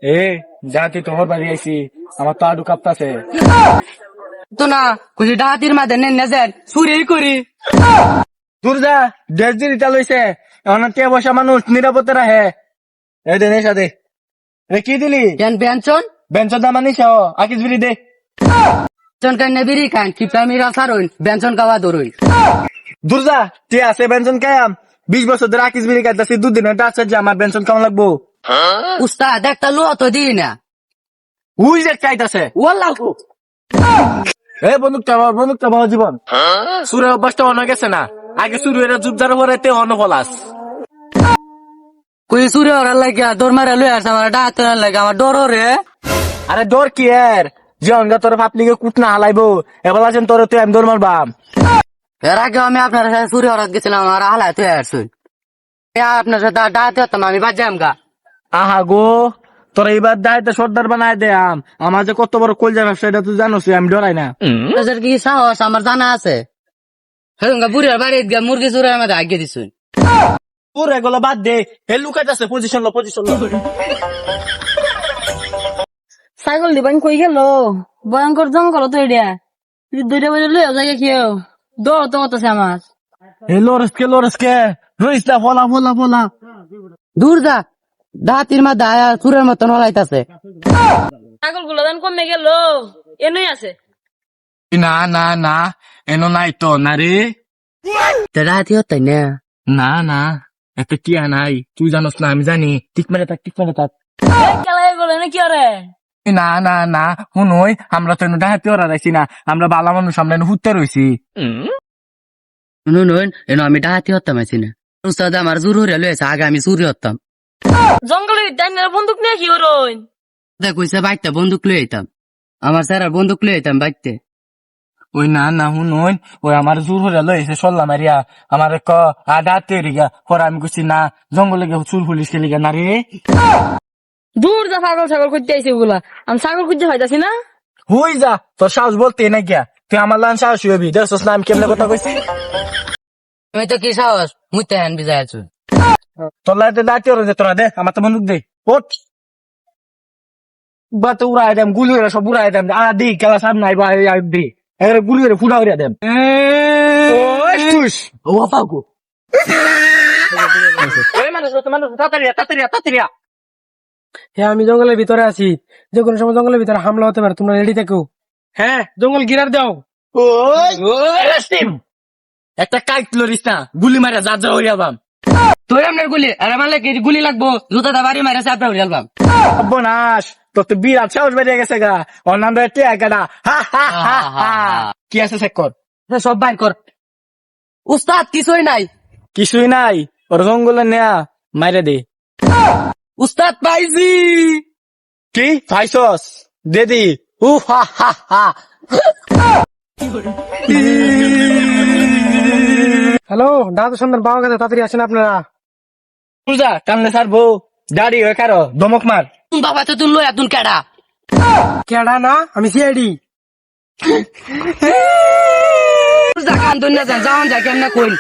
এ জাতি তোর বাড়ি আইছি, আমার তো আডু কাঁপতাছে। তো না কুছি ডাহাতির মাঝে নেন না যান চুরি করি। দূর যা, দেশ দিন ইটা লইছে, এখন কে বসা মানুষ নিরাপত্তা রাহে। এ দে নেশা দে। এ কি দিলি? কেন বেঞ্চন বেঞ্চন দাম আনিস, আকিস বিড়ি দে। বেঞ্চন কান নেবিরি খান কিপটা রাসার হইন বেঞ্চন খাওয়া ধরুন। দূর যা, তে আছে বেঞ্চন খায়াম 20 বছর ধরে আকিস বিড়ি খাইতাছি, দুদিন টাচ যে আমার বেঞ্চন কেমন লাগবো? উস্তাদ একটা লো তো দিই না উই যে খাইতাছে। ওয়াল্লাহ এ বন্দুকটা বড় জীবন সুরের অভ্যাসটা অনেক গেছে না, আগে শুরু এরা যুদ্ধার পরে তে অন্য পলাস। কই চুরি হওয়ার লাগে দৌড় মারা লই আসছে আমার ডাহাতের লাগে আমার ডর রে। আরে ডর কি এর, যে অঙ্গা তোর পাপলিকে কুট না হালাইবো, এবার আছেন তোর তুই আমি দৌড় মারবাম। এর আগে আমি আপনার সাথে চুরি হওয়ার গেছিলাম আমার হালায় তুই আসছুন আপনার সাথে ডাহাতে হতাম আমি বাজাম গা। আহা গো, তোর এইবার দায়িত্ব সর্দার বানায় দে আমার যে কত বড় কলজা ব্যবসা এটা তুই জানোস, আমি ডরাই না। তোদের কি সাহস আমার জানা আছে? হ্যাঁ বুড়ির বাড়ি গিয়ে মুরগি চুরি আমাদের আগে দিছুন। তোর এগুলো বাদ দে, হে লুকাইতাছে পজিশন লো। ছাগল দিবান কই গেল? ভয়ঙ্কর জঙ্গল তো এটা, দুইটা বাজে লই জায়গা কেউ দৌড় তো করতেছে আমার। হে লোরসকে রইস না, ফলা। দূর যা ডাহাতির মা দায়া চুরের মতন হলাইতাছে। ছাগল গুলো দান কমে গেল, এনেই আছে। না এনো নাই তো না রে। ডাহাতি হতাই না না এত টিয়া নাই, তুই জানোস না আমি জানি। টিক মেরে থাক। খেলা গেল না কি আরে? না শুনই, আমরা তো ডাহাতি ওরা রাখছি না, আমরা বালা মানুষ, আমরা হুতে রয়েছি। শুনুন এনো আমি ডাহাতি হতাম আছি না উস্তাদ আমার জোর হইয়া লইছে আগে আমি চুরি হতাম। জঙ্গলে বন্দুক নিয়ে কি হরইন? কইছে বাইতে বন্দুক লই আইতাম, আমার স্যার বন্দুক লই আইতাম বাইতে। ওই না শুনই, ওই আমার জোর হইয়া লইছে সল্লা মারিয়া আমার ক ডাহাতি রিগা পরে আমি কইছি না জঙ্গলে গিয়ে চুর পুলিশ খেলি না রে। দূর যা, ছাগল খুঁজতে আইছে ওগুলা, আমি ছাগল খুঁজতে হইতাছি না। হুই যা, তোর সাহস বলতে না গিয়া, তুই আমার লান সাহস হবি, দেখছস না আমি কেমনে কথা কইছি। তুমি তো কি সাহস মুইতে হ্যান বিজায় আছো। তোর লাইতে ডাহাতি ওরা যে তোরা দে, আমার তো বন্দুক দে ওঠ। বা তো উড়াই দেম, গুলি হইরা সব উড়াই দেম, দি খেলা সামনে আইবা দি গুলি হইরা ফুটা হইরা দেম। ও পাগো মানুষ তাড়াতাড়ি। হ্যাঁ আমি জঙ্গলের ভিতরে আছি, যে কোনো সময় জঙ্গলের ভিতরে হামলা হতে পারে, তোমরা রেডি থাকো। হ্যাঁ জঙ্গল গিরার দাও। একটা কাইট লরিস না, গুলি মারা যা হইয়া বাম। তোর আপনার গুলি আর আমার লাগে গুলি লাগবো, জুতা বাড়ি মারা চাপড়া হইয়া যাবাম। সর্বনাশ, তোর তো বিরাট সাহস বেরিয়ে গেছে গা, ওর নাম ধরে টিয়া গাডা। কি আছে চেক কর, সব বাইর কর। উস্তাদ কিছুই নাই। কিছুই নাই, ওর জঙ্গলে নেয়া মাইরে দে। উস্তাদ পাইছি। কি পাইছস? দে দি। হ্যালো, দাদা সন্ধান পাওয়া গেছে, তাড়াতাড়ি আসেন আপনারা। পূজা টানলে সারবো, দাড়ি হয়ে কারো দমক মার। বাবা তো তুই লই একদম কেডা কেডা না, আমি সিআইডি। কান দুনিয়া যান যাওয়ান যা কেমনে কইন।